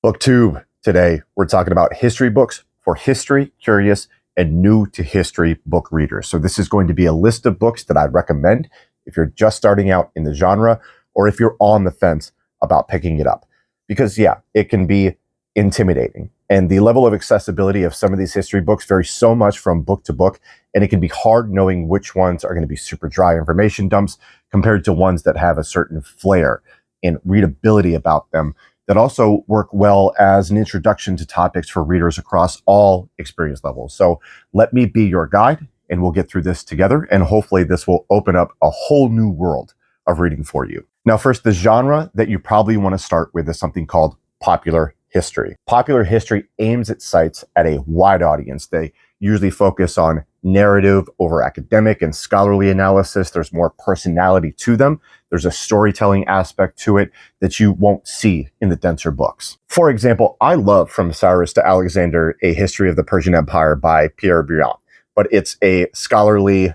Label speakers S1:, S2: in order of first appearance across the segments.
S1: Booktube. Today, we're talking about history books for history curious and new to history book readers. So this is going to be a list of books that I'd recommend if you're just starting out in the genre or if you're on the fence about picking it up. Because yeah, it can be intimidating. And the level of accessibility of some of these history books varies so much from book to book, and it can be hard knowing which ones are going to be super dry information dumps compared to ones that have a certain flair and readability about them that also work well as an introduction to topics for readers across all experience levels. So let me be your guide, and we'll get through this together, and hopefully this will open up a whole new world of reading for you. Now, first, the genre that you probably want to start with is something called popular history. Popular history aims its sights at a wide audience. They usually focus on narrative over academic and scholarly analysis. There's more personality to them. There's a storytelling aspect to it that you won't see in the denser books. For example, I love From Cyrus to Alexander, A History of the Persian Empire by Pierre Briand, but it's a scholarly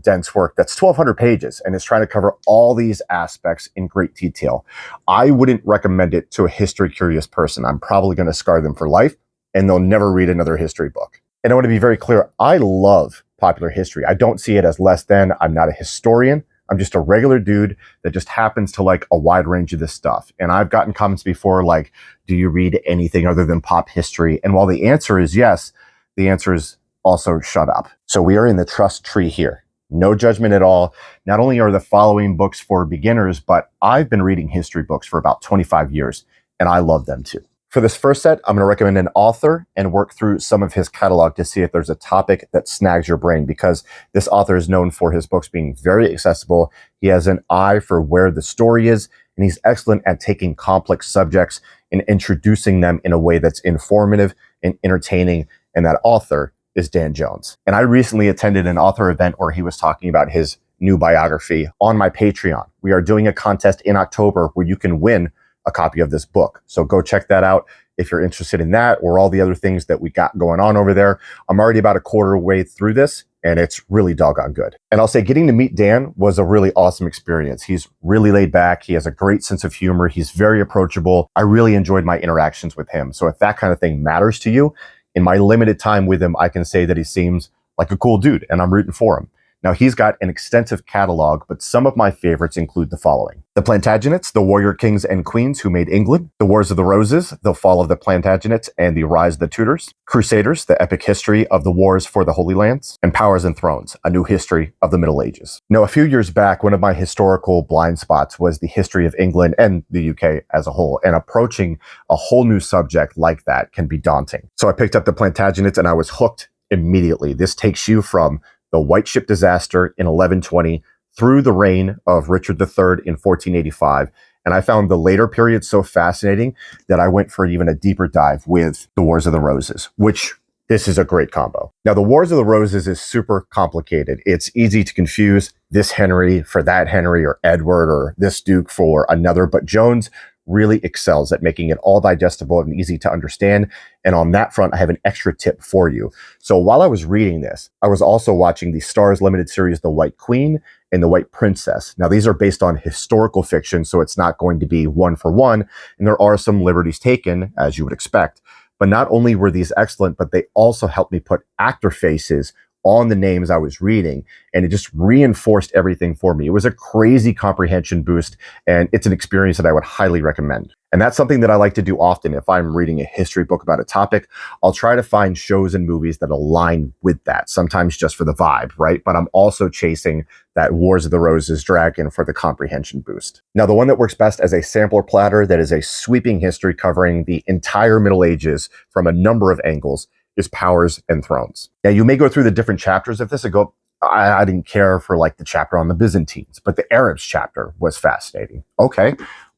S1: dense work that's 1,200 pages, and it's trying to cover all these aspects in great detail. I wouldn't recommend it to a history curious person. I'm probably going to scar them for life, and they'll never read another history book. And I want to be very clear, I love popular history. I don't see it as less than. I'm not a historian. I'm just a regular dude that just happens to like a wide range of this stuff. And I've gotten comments before like, do you read anything other than pop history? And while the answer is yes, the answer is also shut up. So we are in the trust tree here. No judgment at all. Not only are the following books for beginners, but I've been reading history books for about 25 years, and I love them too. For this first set, I'm going to recommend an author and work through some of his catalog to see if there's a topic that snags your brain, because this author is known for his books being very accessible. He has an eye for where the story is, and he's excellent at taking complex subjects and introducing them in a way that's informative and entertaining, and that author is Dan Jones. And I recently attended an author event where he was talking about his new biography on my Patreon. We are doing a contest in October where you can win a copy of this book. So go check that out if you're interested in that or all the other things that we got going on over there. I'm already about a quarter way through this, and it's really doggone good. And I'll say getting to meet Dan was a really awesome experience. He's really laid back. He has a great sense of humor. He's very approachable. I really enjoyed my interactions with him. So if that kind of thing matters to you, in my limited time with him, I can say that he seems like a cool dude, and I'm rooting for him. Now, he's got an extensive catalog, but some of my favorites include the following: The Plantagenets, the warrior kings and queens who made England; The Wars of the Roses, the fall of the Plantagenets and the rise of the Tudors; Crusaders, the epic history of the wars for the Holy Lands; and Powers and Thrones, a new history of the Middle Ages. Now, a few years back, one of my historical blind spots was the history of England and the UK as a whole, and approaching a whole new subject like that can be daunting. So I picked up The Plantagenets and I was hooked immediately. This takes you from the White Ship disaster in 1120 through the reign of Richard III in 1485. And I found the later period so fascinating that I went for even a deeper dive with The Wars of the Roses, which this is a great combo. Now, The Wars of the Roses is super complicated. It's easy to confuse this Henry for that Henry, or Edward, or this Duke for another, but Jones really excels at making it all digestible and easy to understand. And on that front, I have an extra tip for you. So while I was reading this, I was also watching the Starz limited series, The White Queen and The White Princess. Now, these are based on historical fiction, so it's not going to be one for one. And there are some liberties taken, as you would expect. But not only were these excellent, but they also helped me put actor faces on the names I was reading, and it just reinforced everything for me. It was a crazy comprehension boost, and it's an experience that I would highly recommend. And that's something that I like to do often. If I'm reading a history book about a topic, I'll try to find shows and movies that align with that, sometimes just for the vibe, right? But I'm also chasing that Wars of the Roses dragon for the comprehension boost. Now, the one that works best as a sampler platter that is a sweeping history covering the entire Middle Ages from a number of angles is Powers and Thrones. Now, you may go through the different chapters of this and go, I didn't care for like the chapter on the Byzantines, but the Arabs chapter was fascinating. Okay,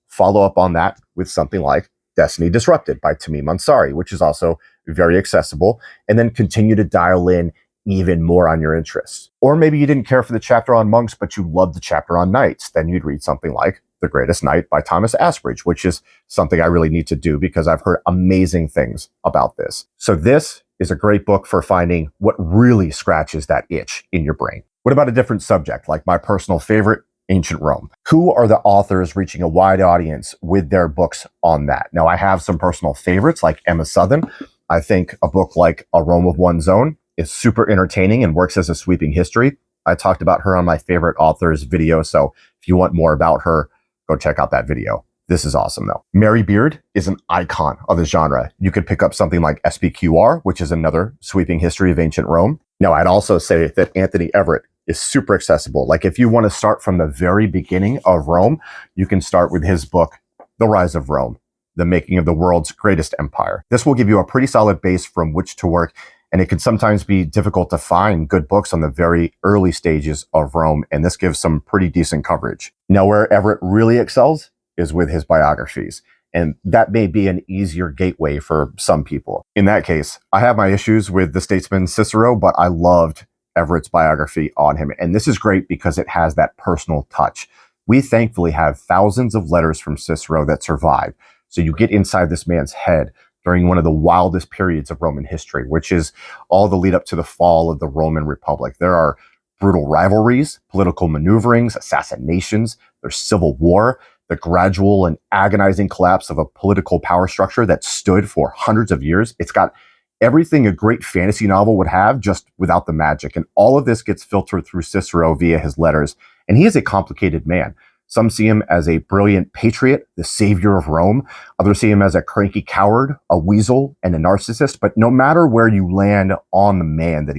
S1: follow up on that with something like Destiny Disrupted by Tamim Ansari, which is also very accessible, and then continue to dial in even more on your interests. Or maybe you didn't care for the chapter on monks, but you loved the chapter on knights. Then you'd read something like The Greatest Knight by Thomas Asbridge, which is something I really need to do because I've heard amazing things about this. So this is a great book for finding what really scratches that itch in your brain. What about a different subject, like my personal favorite, ancient Rome. Who are the authors reaching a wide audience with their books on that? Now, I have some personal favorites like Emma Southon. I think a book like A Rome of One's Own is super entertaining and works as a sweeping history. I talked about her on my favorite authors video, so if you want more about her, go check out that video. This is awesome though. Mary Beard is an icon of the genre. You could pick up something like SPQR, which is another sweeping history of ancient Rome. Now, I'd also say that Anthony Everitt is super accessible. Like if you want to start from the very beginning of Rome, you can start with his book, The Rise of Rome, The Making of the World's Greatest Empire. This will give you a pretty solid base from which to work, and it can sometimes be difficult to find good books on the very early stages of Rome, and this gives some pretty decent coverage. Now, where Everitt really excels is with his biographies, and that may be an easier gateway for some people. In that case, I have my issues with the statesman Cicero, but I loved Everitt's biography on him, and this is great because it has that personal touch. We thankfully have thousands of letters from Cicero that survive, so you get inside this man's head during one of the wildest periods of Roman history, which is all the lead up to the fall of the Roman Republic. There are brutal rivalries, political maneuverings, assassinations, there's civil war, the gradual and agonizing collapse of a political power structure that stood for hundreds of years. It's got everything a great fantasy novel would have, just without the magic. And all of this gets filtered through Cicero via his letters. And he is a complicated man. Some see him as a brilliant patriot, the savior of Rome. Others see him as a cranky coward, a weasel, and a narcissist. But no matter where you land on the man that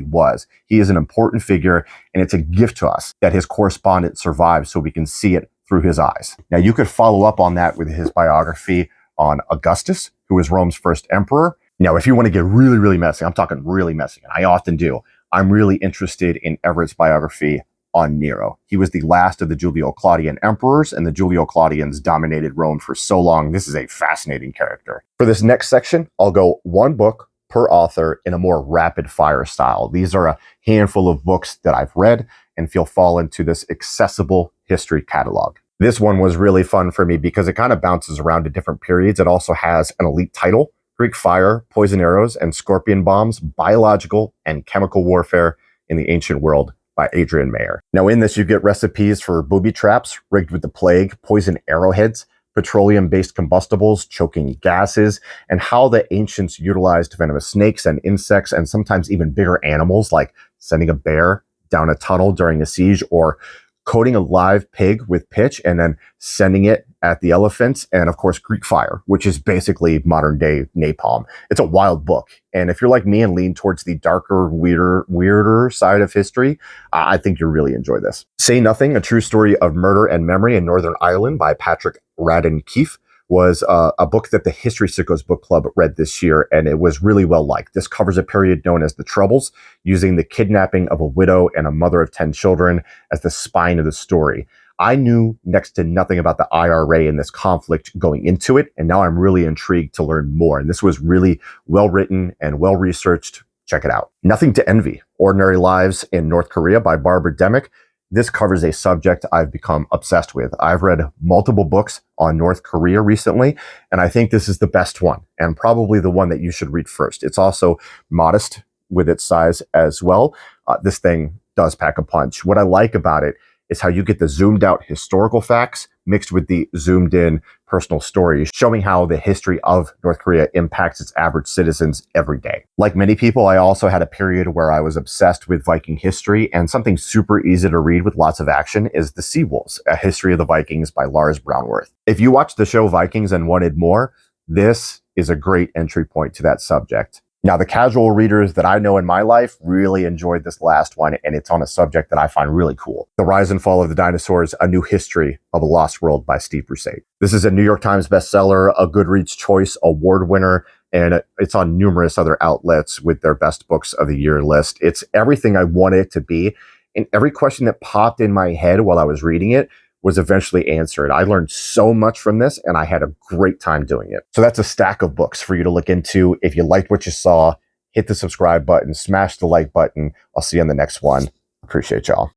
S1: he is an important figure, and it's a gift to us that his correspondence survives so we can see it through his eyes. Now, you could follow up on that with his biography on Augustus, who was Rome's first emperor. Now, if you want to get really, really messy, I'm talking really messy, and I often do, I'm really interested in Everitt's biography on Nero. He was the last of the Julio-Claudian emperors, and the Julio-Claudians dominated Rome for so long. This is a fascinating character. For this next section, I'll go one book per author in a more rapid fire style. These are a handful of books that I've read and feel fall into this accessible history catalog. This one was really fun for me because it kind of bounces around to different periods. It also has an elite title, Greek Fire, Poison Arrows, and Scorpion Bombs, Biological and Chemical Warfare in the Ancient World by Adrienne. Now in this, you get recipes for booby traps rigged with the plague, poison arrowheads, petroleum-based combustibles, choking gases, and how the ancients utilized venomous snakes and insects, and sometimes even bigger animals, like sending a bear down a tunnel during a siege, or coating a live pig with pitch and then sending it at the elephants, and of course Greek Fire, which is basically modern day napalm. It's a wild book, and if you're like me and lean towards the darker, weirder side of history, I think you'll really enjoy this. Say Nothing, A True Story of Murder and Memory in Northern Ireland by Patrick Radden Keefe was a book that the History Sickos book club read this year, and it was really well liked. This covers a period known as the Troubles, using the kidnapping of a widow and a mother of 10 children as the spine of the story. I knew next to nothing about the IRA and this conflict going into it, and now I'm really intrigued to learn more. And this was really well written and well researched. Check it out. Nothing to Envy, Ordinary Lives in North Korea by Barbara Demick. This covers a subject I've become obsessed with. I've read multiple books on North Korea recently, and I think this is the best one, and probably the one that you should read first. It's also modest with its size as well. This thing does pack a punch. What I like about it is how you get the zoomed out historical facts mixed with the zoomed in personal stories, showing how the history of North Korea impacts its average citizens every day. Like many people, I also had a period where I was obsessed with Viking history, and something super easy to read with lots of action is The Sea Wolves, A History of the Vikings by Lars Brownworth. If you watched the show Vikings and wanted more, this is a great entry point to that subject. Now, the casual readers that I know in my life really enjoyed this last one, and it's on a subject that I find really cool. The Rise and Fall of the Dinosaurs, A New History of a Lost World by Steve Brusatte. This is a New York Times bestseller, a Goodreads Choice Award winner, and it's on numerous other outlets with their best books of the year list. It's everything I wanted it to be, and every question that popped in my head while I was reading it was eventually answered. I learned so much from this, and I had a great time doing it. So that's a stack of books for you to look into. If you liked what you saw, hit the subscribe button, smash the like button. I'll see you on the next one. Appreciate y'all.